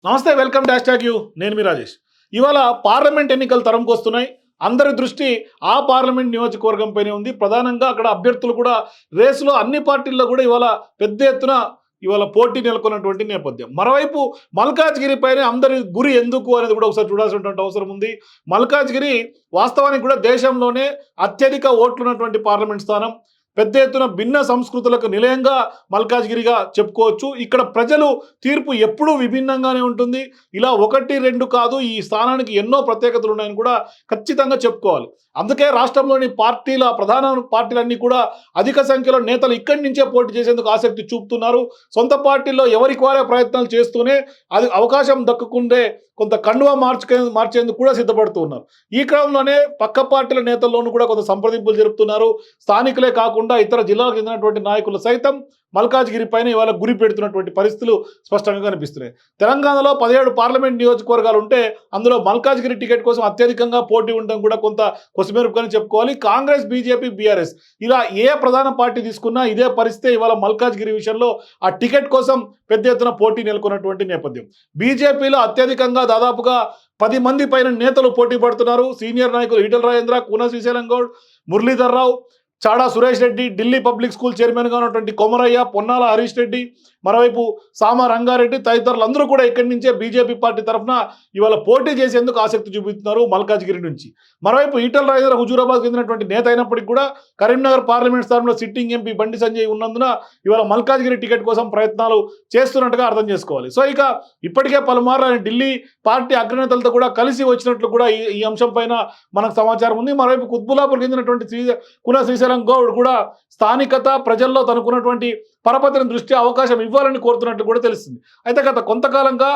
నమస్తే, welcome dash tag you. నేను మీ రాజేష్. ఇవాళ పార్లమెంట్ ఎన్నికలు తరంకి వస్తున్నాయి. అందరి దృష్టి ఆ పార్లమెంట్ నియోజకవర్గంపైనే ఉంది. ప్రధానంగా అక్కడ అభ్యర్థులు కూడా రేసులో అన్ని పార్టీల్లో కూడా ఇవాళ పెద్ద ఎత్తున పోటీ నెలకొన్నటువంటి నేపథ్యం. మరోవైపు మల్కాజ్గిరి పైన అందరి గురి ఎందుకు అనేది కూడా ఒకసారి చూడాల్సినటువంటి అవసరం ఉంది. మల్కాజ్గిరి వాస్తవానికి కూడా దేశంలోనే అత్యధిక ఓట్లున్నటువంటి పార్లమెంట్ స్థానం. పెద్ద ఎత్తున భిన్న సంస్కృతులకు నిలయంగా మల్కాజ్గిరిగా చెప్పుకోవచ్చు. ఇక్కడ ప్రజలు తీర్పు ఎప్పుడూ విభిన్నంగానే ఉంటుంది. ఇలా 1-2 కాదు, ఈ స్థానానికి ఎన్నో ప్రత్యేకతలు ఉన్నాయని కూడా ఖచ్చితంగా చెప్పుకోవాలి. అందుకే రాష్ట్రంలోని ప్రధాన పార్టీలన్నీ కూడా అధిక సంఖ్యలో నేతలు ఇక్కడి నుంచే పోటీ చేసేందుకు ఆసక్తి చూపుతున్నారు. సొంత పార్టీల్లో ఎవరికి వారే ప్రయత్నాలు చేస్తూనే అది అవకాశం దక్కుకుంటే కొంత కండువా మార్చేందుకు కూడా సిద్ధపడుతూ ఉన్నారు. ఈ క్రమంలోనే పక్క పార్టీల నేతల్లోనూ కూడా కొంత సంప్రదింపులు జరుపుతున్నారు. స్థానికులే కాకుండా ఇతర జిల్లాలకు చెందినటువంటి నాయకులు సైతం మల్కాజ్గిరి పైన ఇవాళ గురి పెడుతున్నటువంటి పరిస్థితులు స్పష్టంగా కనిపిస్తున్నాయి. తెలంగాణలో 17 పార్లమెంట్ నియోజకవర్గాలు ఉంటే అందులో మల్కాజ్గిరి టికెట్ కోసం అత్యధికంగా పోటీ ఉండడం కూడా కొంత కొసమెరుపుగానే చెప్పుకోవాలి. కాంగ్రెస్, బీజేపీ, బీఆర్ఎస్ ఇలా ఏ ప్రధాన పార్టీ తీసుకున్నా ఇదే పరిస్థితి. ఇవాళ మల్కాజ్గిరి విషయంలో ఆ టికెట్ కోసం పెద్ద ఎత్తున పోటీ నెలకొన్నటువంటి నేపథ్యం. బీజేపీలో అత్యధికంగా దాదాపుగా 10 మంది పైన నేతలు పోటీ పడుతున్నారు. సీనియర్ నాయకులు ఈటెల రాజేంద్ర, కూన శ్రీశైలం గౌడ్, మురళీధర్ రావు, చాడా సురేష్ రెడ్డి, ఢిల్లీ పబ్లిక్ స్కూల్ చైర్మన్గా ఉన్నటువంటి కొమరయ్య, పొన్నాల హరీష్ రెడ్డి, మరోవైపు సామ రంగారెడ్డి తదితరులందరూ కూడా ఇక్కడి నుంచే బీజేపీ పార్టీ తరఫున ఇవాళ పోటీ చేసేందుకు ఆసక్తి చూపుతున్నారు మల్కాజ్గిరి నుంచి. మరోవైపు ఈటెల రాజేంద్ర హుజూరాబాద్ చెందినటువంటి నేత అయినప్పటికీ కూడా కరీంనగర్ పార్లమెంట్ స్థానంలో సిట్టింగ్ ఎంపీ బండి సంజయ్ ఉన్నందున ఇవాళ మల్కాజ్గిరి టికెట్ కోసం ప్రయత్నాలు చేస్తున్నట్టుగా అర్థం చేసుకోవాలి. సో ఇక ఇప్పటికే పలుమార్లు ఆయన ఢిల్లీ పార్టీ అగ్రనేతలతో కూడా కలిసి వచ్చినట్లు కూడా ఈ అంశం పైన మనకు సమాచారం ఉంది. మరోవైపు కుత్బుల్లాపూర్ చెందినటువంటి కూన శ్రీశైలం గౌడ్ కూడా స్థానికత, ప్రజల్లో తనకున్నటువంటి పరపతిని దృష్ట్యా అవకాశం ఇవ్వాలని కోరుతున్నట్లు కూడా తెలుస్తుంది. అయితే గత కొంతకాలంగా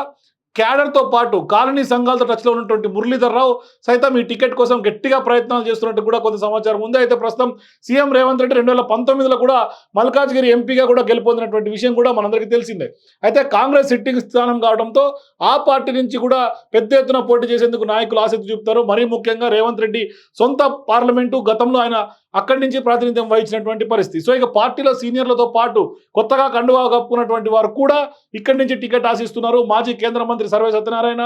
క్యాడర్తో పాటు కాలనీ సంఘాలతో టచ్లో ఉన్నటువంటి మురళీధర్ రావు సైతం ఈ టికెట్ కోసం గట్టిగా ప్రయత్నాలు చేస్తున్నట్టు కూడా కొంత సమాచారం ఉంది. అయితే ప్రస్తుతం సీఎం రేవంత్ రెడ్డి 2019లో కూడా మల్కాజ్గిరి ఎంపీగా కూడా గెలుపొందినటువంటి విషయం కూడా మనందరికీ తెలిసిందే. అయితే కాంగ్రెస్ సిట్టింగ్ స్థానం కావడంతో ఆ పార్టీ నుంచి కూడా పెద్ద ఎత్తున పోటీ చేసేందుకు నాయకులు ఆసక్తి చూపుతారు. మరీ ముఖ్యంగా రేవంత్ రెడ్డి సొంత పార్లమెంటు, గతంలో ఆయన అక్కడి నుంచి ప్రాతినిధ్యం వహించినటువంటి పరిస్థితి. సో ఇక పార్టీలో సీనియర్లతో పాటు కొత్తగా కండువా కప్పుకున్నటువంటి వారు కూడా ఇక్కడి నుంచి టికెట్ ఆశిస్తున్నారు. మాజీ కేంద్ర మంత్రి సర్వే సత్యనారాయణ,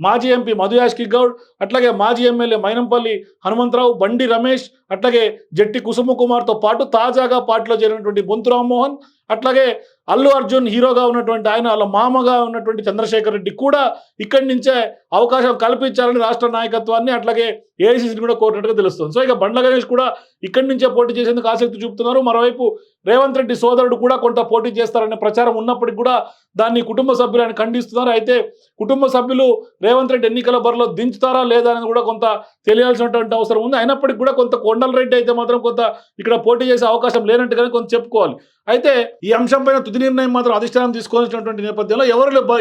మాజీ ఎంపీ మధు యాష్కి గౌడ్, అట్లాగే మాజీ ఎమ్మెల్యే మైనంపల్లి హనుమంతరావు, బండి రమేష్, అట్లాగే జట్టి కుసుమ కుమార్తో పాటు తాజాగా పార్టీలో చేరినటువంటి బొంతు రామ్మోహన్, అట్లాగే అల్లు అర్జున్ హీరోగా ఉన్నటువంటి ఆయన వాళ్ళ మామగా ఉన్నటువంటి చంద్రశేఖర్ రెడ్డి కూడా ఇక్కడి నుంచే అవకాశం కల్పించాలని రాష్ట్ర నాయకత్వాన్ని అట్లాగే ఏఐసీసీని కూడా కోరినట్టుగా తెలుస్తుంది. సో ఇక బండ్ల గణేష్ కూడా ఇక్కడి నుంచే పోటీ చేసేందుకు ఆసక్తి చూపుతున్నారు. మరోవైపు రేవంత్ రెడ్డి సోదరుడు కూడా కొంత పోటీ చేస్తారనే ప్రచారం ఉన్నప్పటికీ కూడా దాన్ని కుటుంబ సభ్యులు ఆయన ఖండిస్తున్నారు. అయితే కుటుంబ సభ్యులు రేవంత్ రెడ్డి ఎన్నికల బరిలో దించుతారా లేదా అనేది కూడా కొంత తెలియాల్సినటువంటి అవసరం ఉంది. అయినప్పటికీ కూడా కొంత కొండల రెడ్డి అయితే మాత్రం కొంత ఇక్కడ పోటీ చేసే అవకాశం లేనట్టుగానే కొంత చెప్పుకోవాలి. అయితే ఈ అంశంపైన తుది నిర్ణయం మాత్రం అధిష్టానం తీసుకోవాల్సినటువంటి నేపథ్యంలో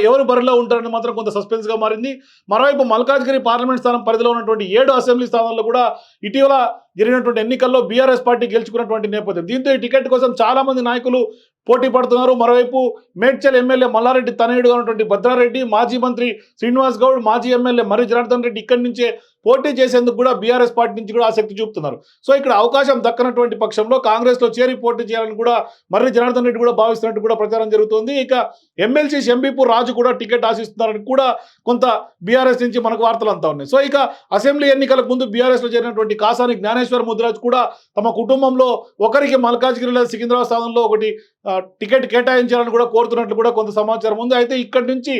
ఎవరు బరిలో ఉంటారని మాత్రం కొంత సస్పెన్స్గా మారింది. మరోవైపు మల్కాజ్గిరి పార్లమెంట్ స్థానం పరిధిలో ఉన్నటువంటి 7 అసెంబ్లీ స్థానాల్లో కూడా ఇటీవల జరిగినటువంటి ఎన్నికల్లో బీఆర్ఎస్ పార్టీ గెలుచుకున్నటువంటి నేపథ్యం. దీంతో ఈ టికెట్ కోసం చాలా మంది నాయకులు పోటీ పడుతున్నారు. మరోవైపు మేడ్చల్ ఎమ్మెల్యే మల్లారెడ్డి తనయుడుగా ఉన్నటువంటి భద్రారెడ్డి, మాజీ మంత్రి శ్రీనివాస్ గౌడ్, మాజీ ఎమ్మెల్యే మర్రి జనార్దన్ రెడ్డి ఇక్కడి నుంచే పోటీ చేసేందుకు కూడా బీఆర్ఎస్ పార్టీ నుంచి కూడా ఆసక్తి చూపుతున్నారు. సో ఇక్కడ అవకాశం దక్కనటువంటి పక్షంలో కాంగ్రెస్లో చేరి పోటీ చేయాలని కూడా మర్రి జనార్దన్ రెడ్డి కూడా భావిస్తున్నట్టు కూడా ప్రచారం జరుగుతుంది. ఇక ఎమ్మెల్సీ శంబీపూర్ రాజు కూడా టికెట్ ఆశిస్తున్నారని కూడా కొంత బీఆర్ఎస్ నుంచి మనకు వార్తలు అంతా ఉన్నాయి. సో ఇక అసెంబ్లీ ఎన్నికలకు ముందు బీఆర్ఎస్లో చేరినటువంటి కాసాని జ్ఞానేశ్వర్ ముద్రాజ్ కూడా తమ కుటుంబంలో ఒకరికి మల్కాజ్గిరి లేదా సికింద్రాబాద్ స్థానంలో ఒకటి టికెట్ కేటాయించాలని కూడా కోరుతున్నట్లు కూడా కొంత సమాచారం ఉంది. అయితే ఇక్కడి నుంచి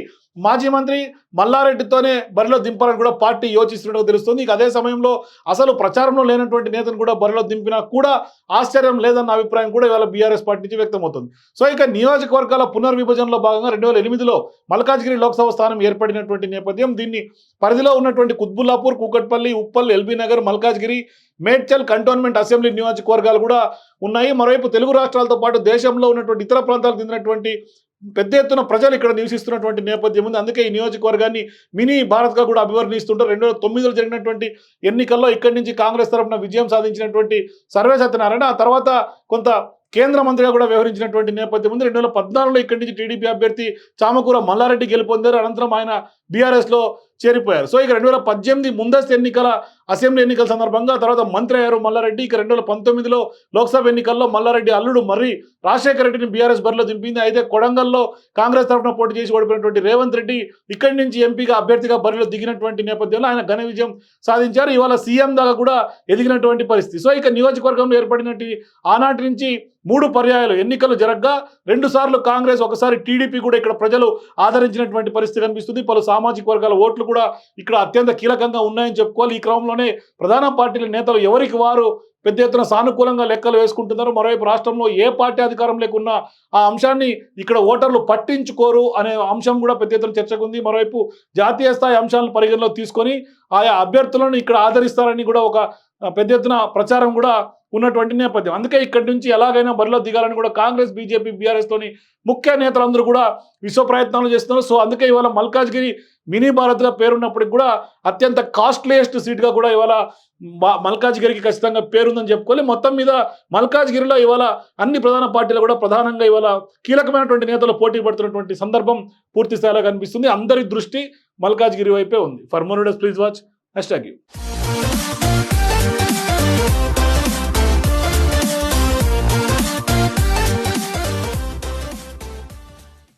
మాజీ మంత్రి మల్లారెడ్డితోనే బరిలో దింపాలని కూడా పార్టీ యోచిస్తున్నట్టు తెలుస్తుంది. ఇక అదే సమయంలో అసలు ప్రచారంలో లేనటువంటి నేతను కూడా బరిలో దింపినా కూడా ఆశ్చర్యం లేదన్న అభిప్రాయం కూడా ఇవాళ బీఆర్ఎస్ పార్టీ నుంచి వ్యక్తమవుతుంది. సో ఇక నియోజకవర్గాల పునర్విభజనలో భాగంగా 2008లో మల్కాజ్గిరి లోక్సభ స్థానం ఏర్పడినటువంటి నేపథ్యం. దీన్ని పరిధిలో ఉన్నటువంటి కుత్బుల్లాపూర్, కూకట్పల్లి, ఉప్పల్, ఎల్బీ నగర్, మల్కాజ్గిరి, మేడ్చల్ కంటోన్మెంట్ అసెంబ్లీ నియోజకవర్గాలు కూడా ఉన్నాయి. మరోవైపు తెలుగు రాష్ట్రాలతో పాటు దేశంలో ఉన్నటువంటి ఇతర ప్రాంతాలకు చెందినటువంటి పెద్ద ఎత్తున ప్రజలు ఇక్కడ నివసిస్తున్నటువంటి నేపథ్యం ఉంది. అందుకే ఈ నియోజకవర్గాన్ని మినీ భారత్గా కూడా అభివర్ణిస్తుంటారు. 2009లో జరిగినటువంటి ఎన్నికల్లో ఇక్కడి నుంచి కాంగ్రెస్ తరఫున విజయం సాధించినటువంటి సర్వే సత్యనారాయణ ఆ తర్వాత కొంత కేంద్ర మంత్రిగా కూడా వ్యవహరించినటువంటి నేపథ్యం ఉంది. 2014లో ఇక్కడి నుంచి టీడీపీ అభ్యర్థి చామకూర మల్లారెడ్డి గెలుపొందారు. అనంతరం ఆయన బీఆర్ఎస్లో చేరిపోయారు. సో ఇక 2018 ముందస్తు ఎన్నికల అసెంబ్లీ ఎన్నికల సందర్భంగా తర్వాత మంత్రి అయ్యారు మల్లారెడ్డి. ఇక 2019లో లోక్సభ ఎన్నికల్లో మల్లారెడ్డి అల్లుడు మర్రి రాజశేఖర రెడ్డిని బీఆర్ఎస్ బరిలో దింపింది. అయితే కొడంగల్లో కాంగ్రెస్ తరఫున పోటీ చేసి ఓడిపోయినటువంటి రేవంత్ రెడ్డి ఇక్కడి నుంచి ఎంపీగా అభ్యర్థిగా బరిలో దిగినటువంటి నేపథ్యంలో ఆయన ఘన విజయం సాధించారు. ఇవాళ సీఎం దాకా కూడా ఎదిగినటువంటి పరిస్థితి. సో ఇక నియోజకవర్గంలో ఏర్పడినట్టు ఆనాటి నుంచి 3 పర్యాయాలు ఎన్నికలు జరగగా 2 సార్లు కాంగ్రెస్, ఒకసారి టీడీపీ కూడా ఇక్కడ ప్రజలు ఆదరించినటువంటి పరిస్థితి కనిపిస్తుంది. పలు సామాజిక వర్గాల ఓట్లు కూడా ఇక్కడ అత్యంత కీలకంగా ఉన్నాయని చెప్పుకోవాలి. ఈ క్రమంలోనే ప్రధాన పార్టీల నేతలు ఎవరికి వారు పెద్ద ఎత్తున సానుకూలంగా లెక్కలు వేసుకుంటున్నారు. మరోవైపు రాష్ట్రంలో ఏ పార్టీ అధికారం లేకున్నా ఆ అంశాన్ని ఇక్కడ ఓటర్లు పట్టించుకోరు అనే అంశం కూడా పెద్ద ఎత్తున చర్చకుంది. మరోవైపు జాతీయ స్థాయి అంశాలను పరిగణలో తీసుకొని ఆయా అభ్యర్థులను ఇక్కడ ఆదరిస్తారని కూడా ఒక పెద్ద ఎత్తున ప్రచారం కూడా ఉన్నటువంటి నేపథ్యం. అందుకే ఇక్కడి నుంచి ఎలాగైనా బరిలో దిగాలని కూడా కాంగ్రెస్, బీజేపీ, బీఆర్ఎస్తోని ముఖ్య నేతలందరూ కూడా విశ్వ ప్రయత్నాలు చేస్తున్నారు. సో అందుకే ఇవాళ మల్కాజ్గిరి మినీ భారత్గా పేరున్నప్పటికి కూడా అత్యంత కాస్ట్లీయెస్ట్ సీట్గా కూడా ఇవాళ మల్కాజ్గిరికి ఖచ్చితంగా పేరుందని చెప్పుకోవాలి. మొత్తం మీద మల్కాజ్గిరిలో ఇవాళ అన్ని ప్రధాన పార్టీలు కూడా ప్రధానంగా ఇవాళ కీలకమైనటువంటి నేతలు పోటీ పడుతున్నటువంటి సందర్భం పూర్తి స్థాయిలో కనిపిస్తుంది. అందరి దృష్టి మల్కాజ్గిరి వైపే ఉంది. For more videos please watch #.